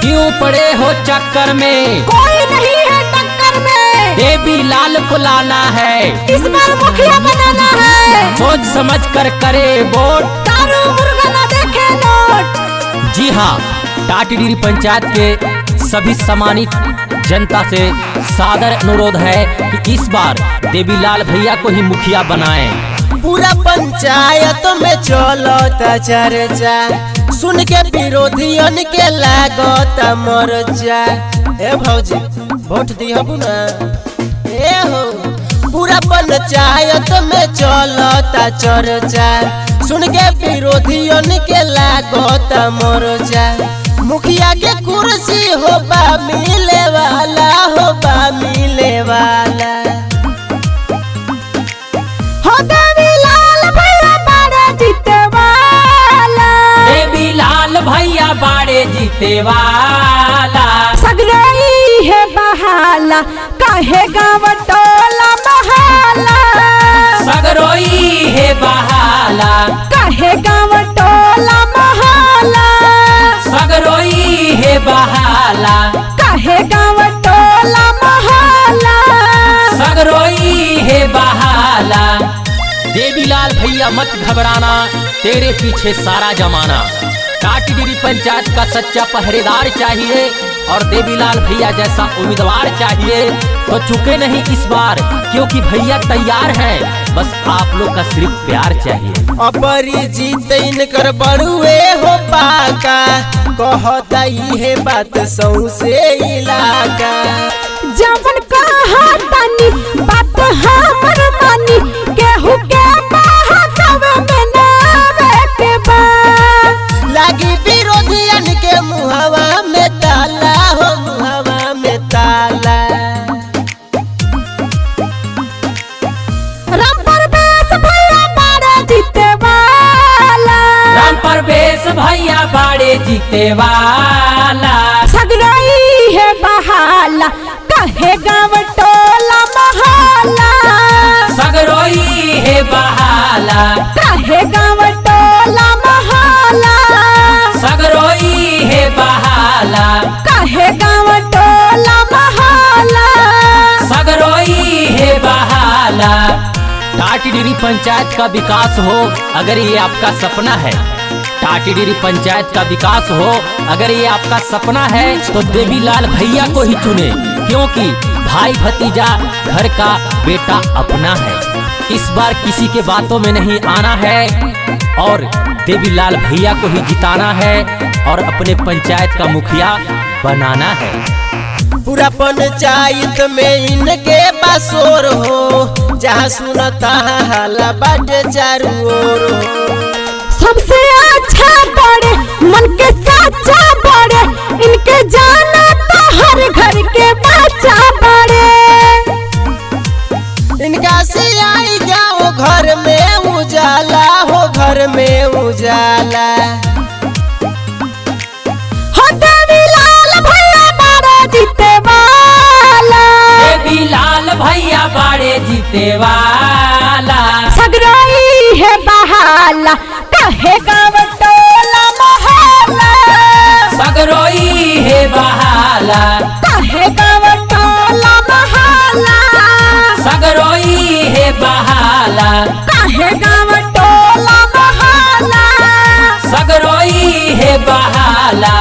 क्यों पड़े हो चक्कर में? कोई नहीं है टक्कर में। देवी लाल को लाना है, इस बार मुखिया बनाना है। सोच समझ कर करे वोट, दारू मुर्गा न देखे नोट। जी हाँ, टाटीडीरी पंचायत के सभी सम्मानित जनता से सादर अनुरोध है कि इस बार देवीलाल भैया को ही मुखिया बनाएं। पूरा पंचायत में चलता चर्चा, सुन के विरोधियन के लागत मरचा। ए भौजी वोट दिहबू ना? ए हो पूरा पंचायत में चलता चर्चा, सुन के विरोधियन के लागत मरचा। मुखिया के कुर्सी होबा मिले वाला, होबा मिले वाला। हो देवीलाल भैया बाड़े जीते वाला। देवीलाल भैया बाड़े जीते वाला। सगरई है बहाला, काहे गाँव टोला बहाला। सगरोई है बहाला, काहे गाँव टोला बहाला। सगरोई है बहाला, काहे गाँव टोला बहाला। सगरोई है बहाला। देवीलाल भैया मत घबराना, तेरे पीछे सारा जमाना। टाटीडीरी पंचायत का सच्चा पहरेदार चाहिए और देवीलाल भैया जैसा उम्मीदवार चाहिए, तो चुके नहीं इस बार, क्योंकि भैया तैयार हैं। बस आप लोग का सिर्फ प्यार चाहिए। अपरिचित इनकर बड़ुए हो पाका, कहता ये बात सौसे इलाका। जवन कहा तनी बात हमर मानी, केहू के बहकावे में ना आवे के बा। लागी विरोधियन के मुहवा में ताला, हो मुहवा में ताला। राम परवेश भैया बाड़े जीते वाला। राम परवेश भैया बाड़े जीते वाला। सगरई है बहाला, कहे गाँव टोला बहाला। सगरोई है बहाला, कहे गाँव टोला बहाला। सगरोई है बहाला, कहे गाँव टोला बहाला। सगरोई है बहाला। टाटीडीरी पंचायत का विकास हो अगर ये आपका सपना है, टाटीडीरी पंचायत का विकास हो अगर ये आपका सपना है, तो देवीलाल भैया को ही चुने, क्योंकि भाई भतीजा घर का बेटा अपना है। इस बार किसी के बातों में नहीं आना है और देवीलाल भैया को ही जिताना है और अपने पंचायत का मुखिया बनाना है। पूरा पंचायत में इनके बासोर हो, जहाँ सुनता हाला बाटे चारू ओर हो। सबसे अच्छा बड़े मन के साचा बड़े, इनके जाना तो हर घर के बच्चा बड़े। इनका से आई जाओ घर में उजाला, हो घर में उजाला। हो देवीलाल भैया बाड़े जीते वाला। देवीलाल भैया बाड़े जीते वाला। सगरई है बहाला, कहे गाँव टोला बहाला। सगरोई है बहाला, कहे गाँव टोला बहाला। सगरोई है बहाला, कहे गाँव टोला बहाला। सगरोई है बहाला।